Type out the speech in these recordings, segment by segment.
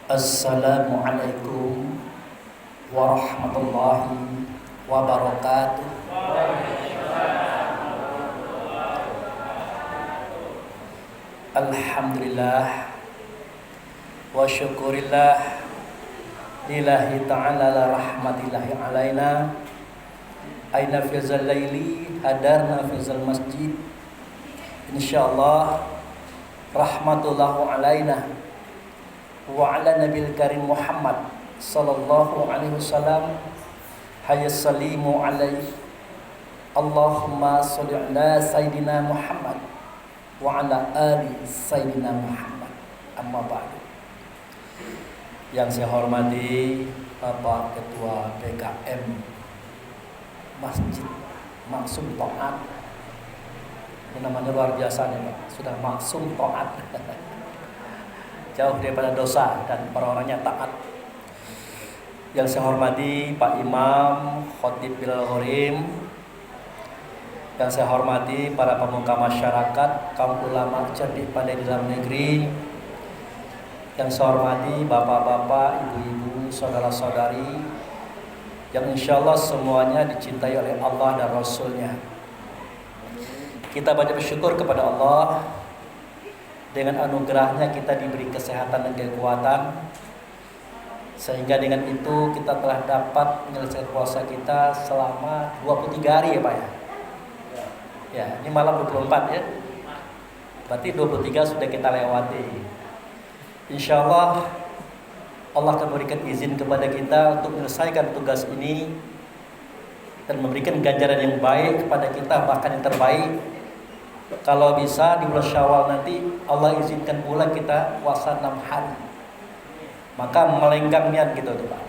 Assalamualaikum warahmatullahi wabarakatuh. Alhamdulillah wa syukurillah lillahi ta'ala la rahmatillahi alaina aina fizal laili hadarna fizal masjid insyaallah rahmatullahu alaina wa ala nabil karim Muhammad sallallahu alaihi wasallam hayya salimu alaihi Allahumma sholli ala sayyidina Muhammad wa ala ali sayyidina Muhammad. Amma ba'du. Yang saya hormati Bapak Ketua PKM Masjid Maksum Taat. Ini namanya luar biasa nih Pak, sudah maksum taat. Jauh daripada dosa dan orang-orangnya taat. Yang saya hormati Pak Imam Khotib Bilal Ghorim. Yang saya hormati para pemuka masyarakat, kaum ulama cerdik pandai di dalam negeri. Yang saya hormati bapak-bapak, ibu-ibu, saudara-saudari, yang insya Allah semuanya dicintai oleh Allah dan Rasulnya. Kita banyak bersyukur kepada Allah. Dengan anugerahnya kita diberi kesehatan dan kekuatan, sehingga dengan itu kita telah dapat menyelesaikan puasa kita selama 23 hari ya Pak ya. Ya, ini malam 24 ya. Berarti 23 sudah kita lewati. Insya Allah Allah akan memberikan izin kepada kita untuk menyelesaikan tugas ini dan memberikan ganjaran yang baik kepada kita, bahkan yang terbaik. Kalau bisa di bulan Syawal nanti Allah izinkan pula kita puasa 6 hari. Maka melenggang niat gitu tuh Pak.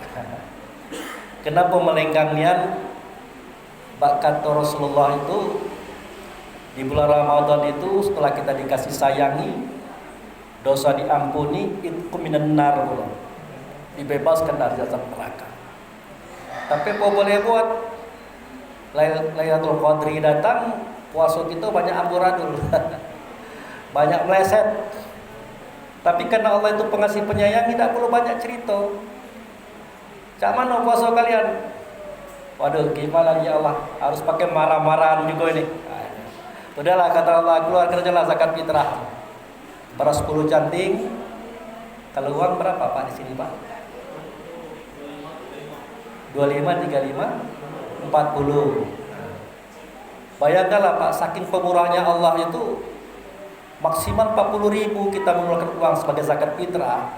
Kenapa melenggang niat? Kata Rasulullah itu di bulan Ramadan itu setelah kita dikasih sayangi, dosa diampuni, itu minan nar, dibebaskan dari azab neraka. Tapi apa boleh buat? Lailatul Qadri datang, puasa kita banyak amburadul, banyak meleset. Tapi karena Allah itu pengasih penyayang, tidak perlu banyak cerita. Cak mana puasa kalian? Waduh, gimana ya Allah, harus pakai marah-marahan juga ini. Udahlah kata Allah, keluar kerjalah zakat fitrah. Para 10 canting. Kalau uang berapa Pak di sini Pak? 25, 35, 40. Bayangkanlah Pak, saking pemurahnya Allah itu maksimal 40.000 kita mengeluarkan uang sebagai zakat fitrah.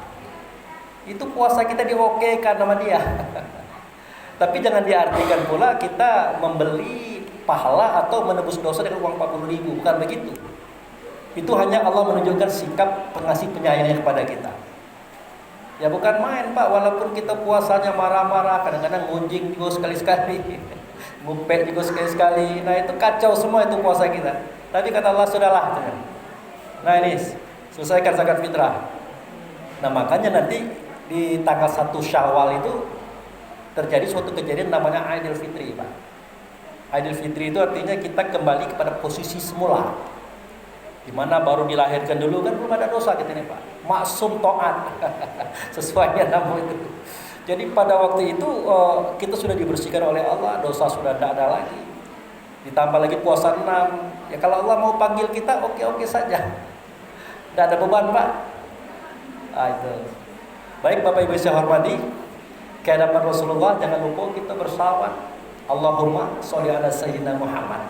Itu puasa kita diokekan sama dia. Tapi jangan diartikan pula kita membeli pahala atau menebus dosa dengan uang 40.000, bukan begitu. Itu hanya Allah menunjukkan sikap pengasih penyayangnya kepada kita. Ya bukan main Pak, walaupun kita puasanya marah-marah, kadang-kadang ngunjing juga sekali-sekali, ngumpet juga sekali-sekali. Nah itu kacau semua itu puasa kita. Tapi kata Allah sudahlah. Nah ini selesaikan zakat fitrah. Nah makanya nanti di tanggal 1 Syawal itu terjadi suatu kejadian namanya Idul Fitri Pak. Idul Fitri itu artinya kita kembali kepada posisi semula, dimana baru dilahirkan dulu kan belum ada dosa kita nih Pak, maksum taat sesuai nama itu. Jadi pada waktu itu kita sudah dibersihkan oleh Allah, dosa sudah tidak ada lagi. Ditambah lagi puasa 6. Ya kalau Allah mau panggil kita oke-oke saja, tidak ada beban Pak. Itu. Baik Bapak Ibu saya hormati, kehadapan Rasulullah jangan lupa kita bersalawat. Allahumma sholli ala sayyidina Muhammad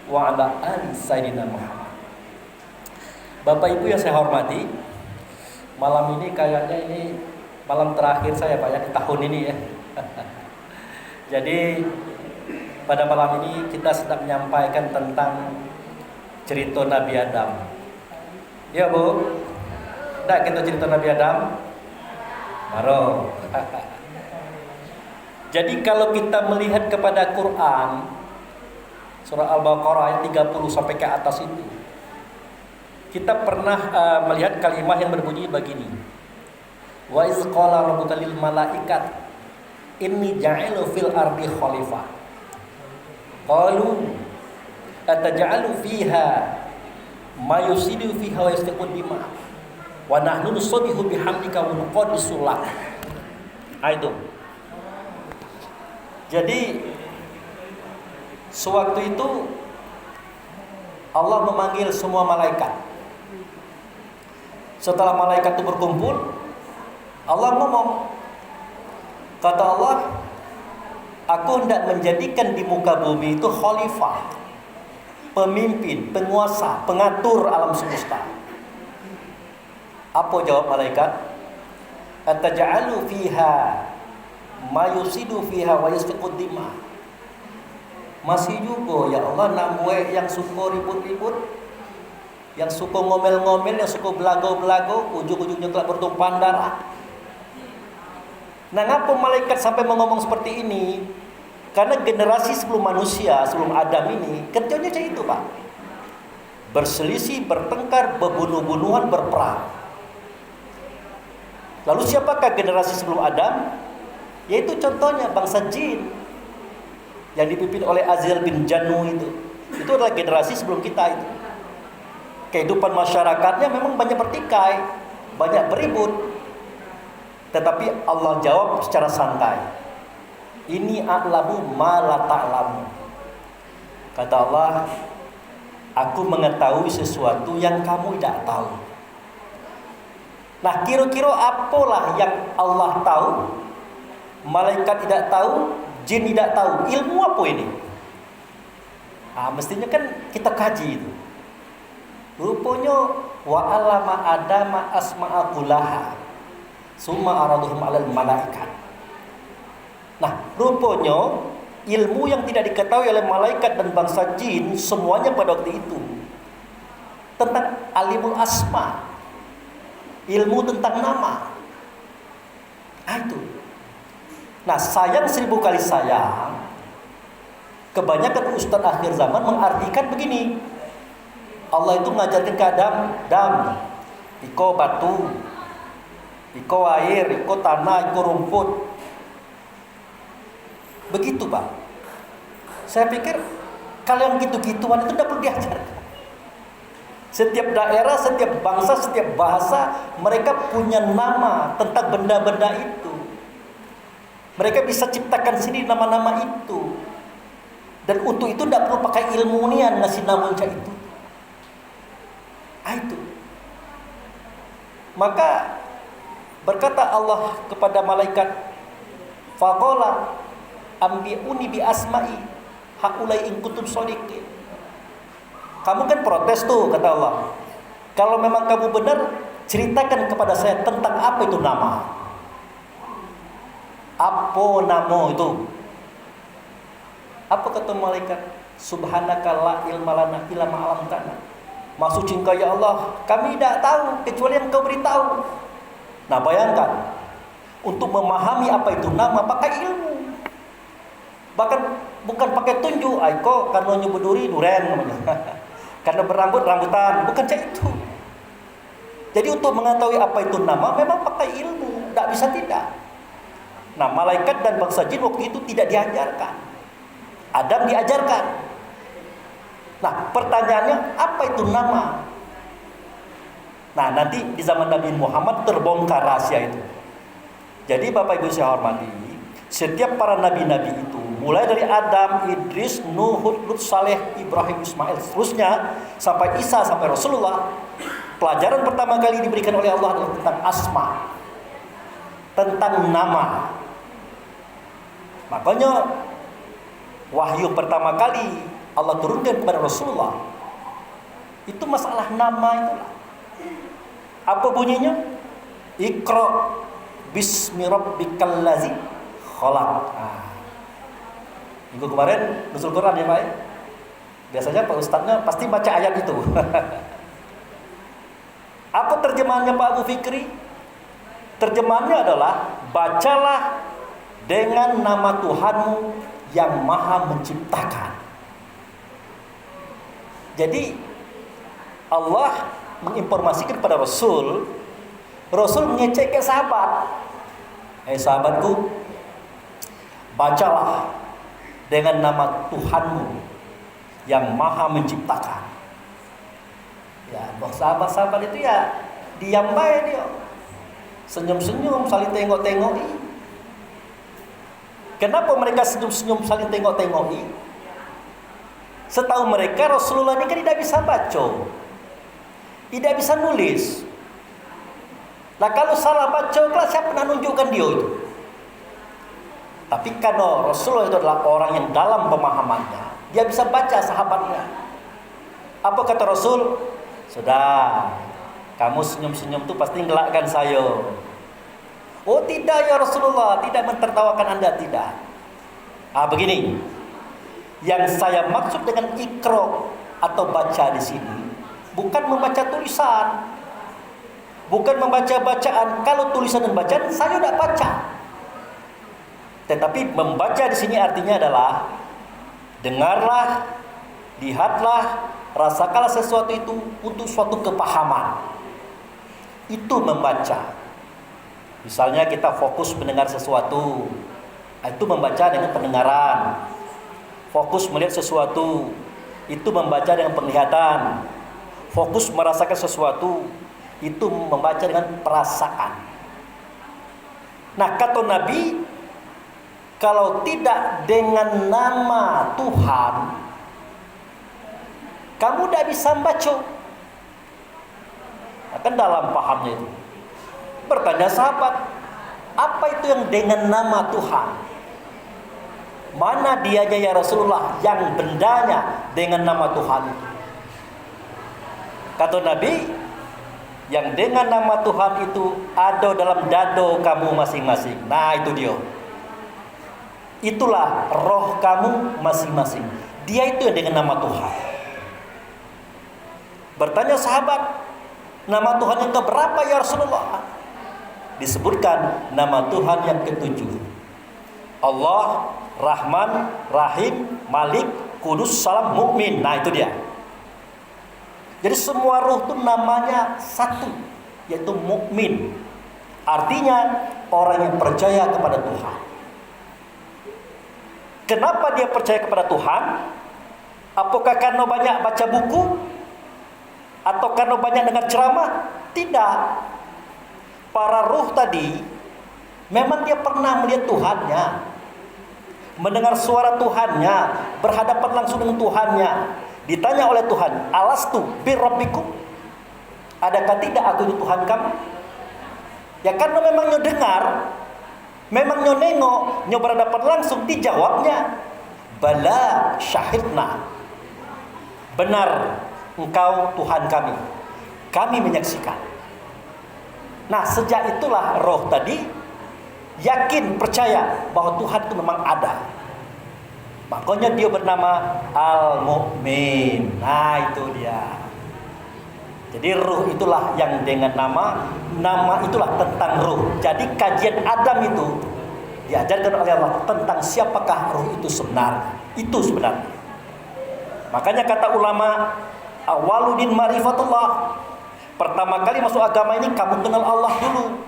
wa ala ali sayyidina Muhammad. Bapak Ibu yang saya hormati, malam ini kayaknya ini malam terakhir saya Pak ya di tahun ini ya. Jadi pada malam ini kita sedang menyampaikan tentang cerita Nabi Adam. Ya Bu, tidak kita cerita Nabi Adam? Baru. Jadi kalau kita melihat kepada Quran surah Al-Baqarah ayat 30 sampai ke atas itu, kita pernah melihat kalimat yang berbunyi begini. Wa iz qala rabbuka lil malaikat inni ja'ilu fil ardi khalifah. Qalu ataj'alu fiha ma yusidu fiha wa yasfiqud dima Wa nahnu nusabbihu bihamdika wa nuqaddisu lak. Itu. Jadi sewaktu itu Allah memanggil semua malaikat. Setelah malaikat itu berkumpul, Allah ngomong, kata Allah, aku hendak menjadikan di muka bumi itu khalifah, pemimpin, penguasa, pengatur alam semesta. Apa jawab malaikat? Ataj'alu fiha ma yusidu fiha wa yasfiqud dima. Masih juga ya Allah nak buat yang suka ribut-ribut, yang suka ngomel-ngomel, yang suka belago-belago, ujung-ujungnya kelak bertumpahan darah. Nah, ngapa malaikat sampai mengomong seperti ini? Karena generasi sebelum manusia, sebelum Adam ini, kerjanya macam itu, Pak. Berselisih, bertengkar, berbunuh-bunuhan, berperang. Lalu siapakah generasi sebelum Adam? Yaitu contohnya bangsa jin yang dipimpin oleh Azrail bin Janu itu. Itu adalah generasi sebelum kita itu. Kehidupan masyarakatnya memang banyak bertikai, banyak beribut. Tetapi Allah jawab secara santai. Ini a'lamu ma la ta'lamu. Kata Allah, aku mengetahui sesuatu yang kamu tidak tahu. Nah, kira-kira apalah yang Allah tahu, malaikat tidak tahu, jin tidak tahu. Ilmu apa ini? Mestinya kan kita kaji itu. Rupanya wa 'allama adama asma'a kullaha summa araduhum 'alal malaikat. Nah, rupanya ilmu yang tidak diketahui oleh malaikat dan bangsa jin semuanya pada waktu itu tentang alimul asma, ilmu tentang nama. Itu. Nah, sayang 1000 kali sayang, kebanyakan ustaz akhir zaman mengartikan begini. Allah itu mengajarkan ke Adam, iko batu, iko air, iko tanah, iko rumput. Begitu, Pak. Saya pikir kalau yang gitu-gituan itu tidak perlu diajarkan. Setiap daerah, setiap bangsa, setiap bahasa, mereka punya nama tentang benda-benda itu. Mereka bisa ciptakan sendiri nama-nama itu. Dan untuk itu tidak perlu pakai ilmuwan ngasih nama macam itu. Itu. Maka berkata Allah kepada malaikat, faqala ambi'uni bi asma'i haulai in kuntum shadiqin. Kamu kan protes tuh, kata Allah. Kalau memang kamu benar, ceritakan kepada saya tentang apa itu nama. Apa nama itu? Apa kata malaikat? Subhanaka la ilma lana illa ma 'allamtana. Maksud cinta ya Allah, kami tidak tahu kecuali yang kau beritahu. Nah, bayangkan, untuk memahami apa itu nama pakai ilmu. Bahkan bukan pakai tunjuk, aiko karena nyebuduri duren namanya. Karena berambut rambutan, bukan cak itu. Jadi untuk mengetahui apa itu nama memang pakai ilmu, tidak bisa tidak. Nah, malaikat dan bangsa jin waktu itu tidak diajarkan. Adam diajarkan. Nah, pertanyaannya apa itu nama? Nah, nanti di zaman Nabi Muhammad terbongkar rahasia itu. Jadi Bapak Ibu saya hormati, setiap para nabi-nabi itu, mulai dari Adam, Idris, Nuh, Hud, Lut, Saleh, Ibrahim, Ismail, seterusnya sampai Isa, sampai Rasulullah, pelajaran pertama kali diberikan oleh Allah adalah tentang asma, tentang nama. Makanya wahyu pertama kali Allah turunkan kepada Rasulullah itu masalah nama itulah. Apa bunyinya? Iqra bismi rabbikal ladzi khalaq. Minggu kemarin nusul Quran ya Pak. Biasanya Pak Ustadznya pasti baca ayat itu. Apa terjemahannya Pak Abu Fikri? Terjemahannya adalah bacalah dengan nama Tuhanmu yang maha menciptakan. Jadi Allah menginformasikan kepada Rasul mengecek ke sahabat. Sahabatku, bacalah dengan nama Tuhanmu yang maha menciptakan. Ya, sahabat-sahabat itu ya diam baik dia. Senyum-senyum saling tengok-tengoki. Kenapa mereka senyum-senyum saling tengok-tengoki? Setahu mereka Rasulullah ini kan tidak bisa baca, tidak bisa nulis. Lah kalau salah baca, siapa nak nunjukkan dia itu? Tapi karena Rasulullah itu adalah orang yang dalam pemahamannya, dia bisa baca sahabatnya. Apa kata Rasul? Sudah, kamu senyum-senyum itu pasti ngelakkan saya. Oh tidak ya Rasulullah, tidak mentertawakan Anda, tidak. Begini, yang saya maksud dengan ikro atau baca di sini bukan membaca tulisan, bukan membaca bacaan. Kalau tulisan dan bacaan saya tidak baca. Tetapi membaca di sini artinya adalah dengarlah, lihatlah, rasakanlah sesuatu itu untuk suatu kepahaman. Itu membaca. Misalnya kita fokus mendengar sesuatu, itu membaca dengan pendengaran. Fokus melihat sesuatu, itu membaca dengan penglihatan. Fokus merasakan sesuatu, itu membaca dengan perasaan. Nah, kata Nabi, kalau tidak dengan nama Tuhan, kamu tidak bisa membaca. Akan dalam pahamnya itu. Bertanya sahabat, apa itu yang dengan nama Tuhan? Mana dianya ya Rasulullah yang bendanya dengan nama Tuhan? Kata Nabi, yang dengan nama Tuhan itu ada dalam dado kamu masing-masing. Nah itu dia. Itulah roh kamu masing-masing. Dia itu yang dengan nama Tuhan. Bertanya sahabat, nama Tuhan yang keberapa ya Rasulullah? Disebutkan nama Tuhan yang ketujuh. Allah, Rahman, Rahim, Malik, Kudus, Salam, Mukmin. Nah itu dia. Jadi semua ruh itu namanya satu, yaitu mukmin. Artinya orang yang percaya kepada Tuhan. Kenapa dia percaya kepada Tuhan? Apakah karena banyak baca buku? Atau karena banyak dengar ceramah? Tidak. Para ruh tadi memang dia pernah melihat Tuhannya, mendengar suara Tuhannya, berhadapan langsung dengan Tuhannya. Ditanya oleh Tuhan, alastu birabbikum, adakah tidak aku itu Tuhan kamu? Ya karena memang nyo dengar, memang nyo nengok, nyo berhadapan langsung, dijawabnya bala syahidna, benar engkau Tuhan kami menyaksikan. Nah sejak itulah roh tadi yakin, percaya bahwa Tuhan itu memang ada. Makanya dia bernama Al-Mu'min. Nah itu dia. Jadi ruh itulah yang dengan nama itulah tentang ruh. Jadi kajian Adam itu diajarkan oleh Allah tentang siapakah ruh itu sebenarnya. Itu sebenarnya. Makanya kata ulama, awaludin ma'rifatullah. Pertama kali masuk agama ini kamu kenal Allah dulu.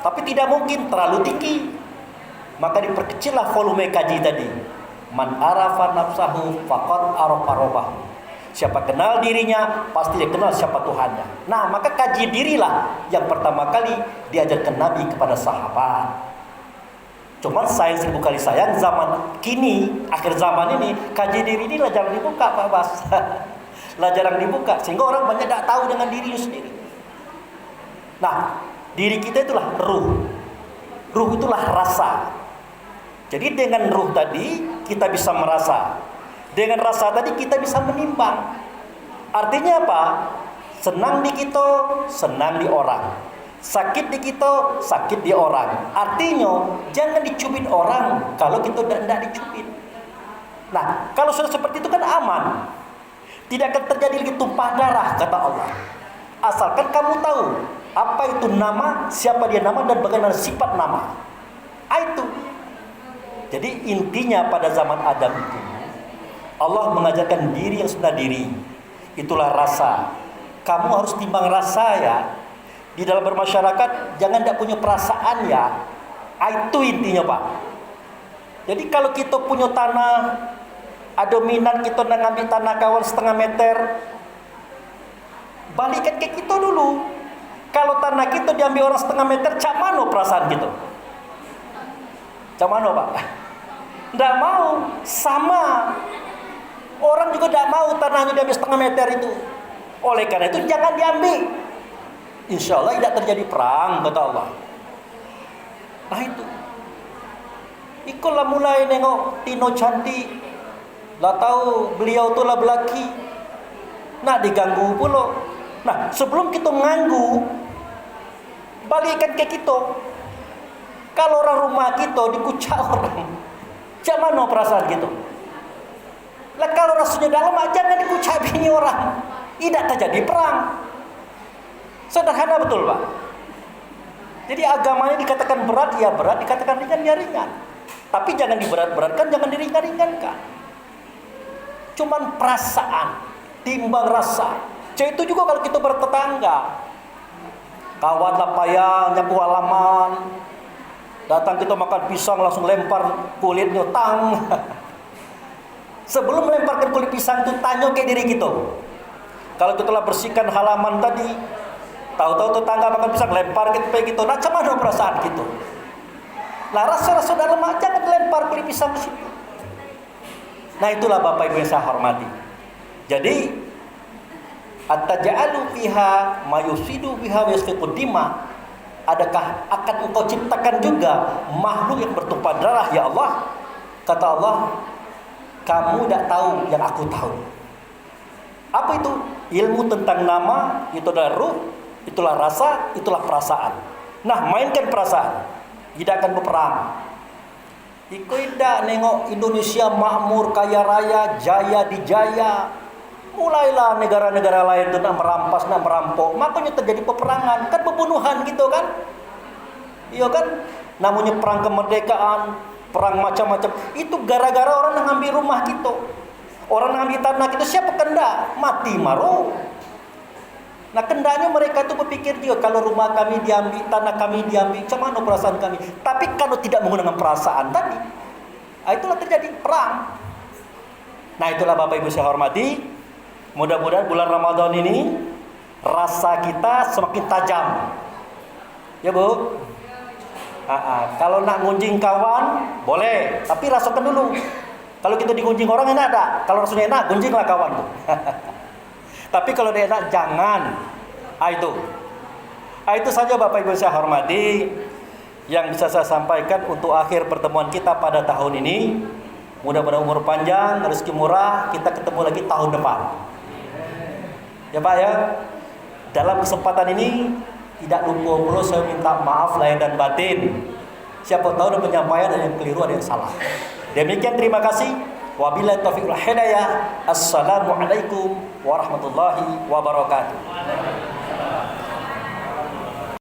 Tapi tidak mungkin terlalu tinggi. Maka diperkecillah volume kaji tadi. Man arafa nafsahu faqad arafa rabbahu. Siapa kenal dirinya, pasti dia kenal siapa Tuhannya. Nah, maka kaji dirilah yang pertama kali diajarkan Nabi kepada sahabat. Cuman sayang 1000 kali sayang zaman kini, akhir zaman ini, kaji diri ini lah jarang dibuka Pak Bas. Lah jarang dibuka, sehingga orang banyak tak tahu dengan dirinya sendiri. Nah, diri kita itulah ruh. Ruh itulah rasa. Jadi dengan ruh tadi kita bisa merasa. Dengan rasa tadi kita bisa menimbang. Artinya apa? Senang di kita, senang di orang. Sakit di kita, sakit di orang. Artinya jangan dicubit orang kalau kita tidak dicubit. Nah, kalau sudah seperti itu kan aman. Tidak akan terjadi lagi tumpah darah, kata Allah. Asalkan kamu tahu apa itu nama, siapa dia nama, dan bagaimana sifat nama. Itu. Jadi intinya pada zaman Adam itu, Allah mengajarkan diri yang sebenar diri. Itulah rasa. Kamu harus timbang rasa ya. Di dalam bermasyarakat, jangan tidak punya perasaan ya. Itu intinya Pak. Jadi kalau kita punya tanah, ada minat kita nak ambil tanah kawan 0,5 meter, balikan ke kita dulu. Kalau tanah kita diambil orang setengah meter, cak mana perasaan gitu? Cak mana Pak? Tidak mau. Sama. Orang juga tidak mau tanahnya diambil setengah meter itu. Oleh karena itu jangan diambil. Insya Allah tidak terjadi perang, kata Allah. Nah itu. Ikulah mulai nengok Tino cantik. Lah tahu beliau tu lah belaki. Nak diganggu pula. Nah sebelum kita nganggu, balikkan ke kita. Kalau orang rumah kita dikucak orang, cak mana perasaan gitu? Lah kalau rasanya dalam, jangan dikucak bini orang. Tidak terjadi perang. Sederhana betul Pak. Jadi agamanya dikatakan berat, ya berat. Dikatakan ringan, ya ringan. Tapi jangan diberat-beratkan, jangan diringan-ringankan. Cuman perasaan, timbang rasa. Itu juga kalau kita bertetangga. Kawan lah payah, nyapu halaman. Datang kita makan pisang, langsung lempar kulitnya, tang. Sebelum melemparkan kulit pisang itu, tanya ke diri kita. Kalau kita telah bersihkan halaman tadi, tahu-tahu tetangga makan pisang, lempar ke kita. Nah, macam mana perasaan kita? Lah rasa-rasa dalam, jangan lempar kulit pisang ke situ. Nah itulah Bapak Ibu yang saya hormati. Jadi at-taj'alu fiha ma yusidu biha wa yasfiqu dima. Adakah akan engkau ciptakan juga makhluk yang bertumpah darah ya Allah? Kata Allah, kamu tidak tahu yang aku tahu. Apa itu? Ilmu tentang nama, itu adalah ruh, itulah rasa, itulah perasaan. Nah, mainkan perasaan. Tidak akan berperang. Iko tidak nengok Indonesia makmur, kaya raya, jaya dijaya. Mulailah negara-negara lain itu nak merampas, nak merampok. Makanya terjadi peperangan, kan pembunuhan gitu kan? Iya kan? Namanya perang kemerdekaan, perang macam-macam. Itu gara-gara orang yang ngambil rumah kita. Orang yang ngambil tanah kita, siapa kendak? Mati maru. Nah kendaknya mereka itu berpikir dia, kalau rumah kami diambil, tanah kami diambil, macam mana perasaan kami? Tapi kalau tidak menggunakan perasaan tadi, itulah terjadi perang. Nah itulah Bapak Ibu saya hormati. Mudah-mudahan bulan Ramadan ini rasa kita semakin tajam. Ya Bu? Kalau nak ngunjing kawan, boleh. Tapi rasakan dulu. Kalau kita digunjing orang enak tak? Kalau rasanya enak, gunjinglah kawan tuh. Tapi kalau dia enak, jangan. Itu saja Bapak Ibu saya hormati yang bisa saya sampaikan untuk akhir pertemuan kita pada tahun ini. Mudah-mudahan umur panjang, rezeki murah, kita ketemu lagi tahun depan. Ya Pak ya. Dalam kesempatan ini tidak lupa pula saya minta maaf lahir dan batin. Siapa tahu ada penyampaian ada yang keliru, ada yang salah. Demikian, terima kasih. Wabillahi taufiq wal hidayah. Assalamualaikum warahmatullahi wabarakatuh.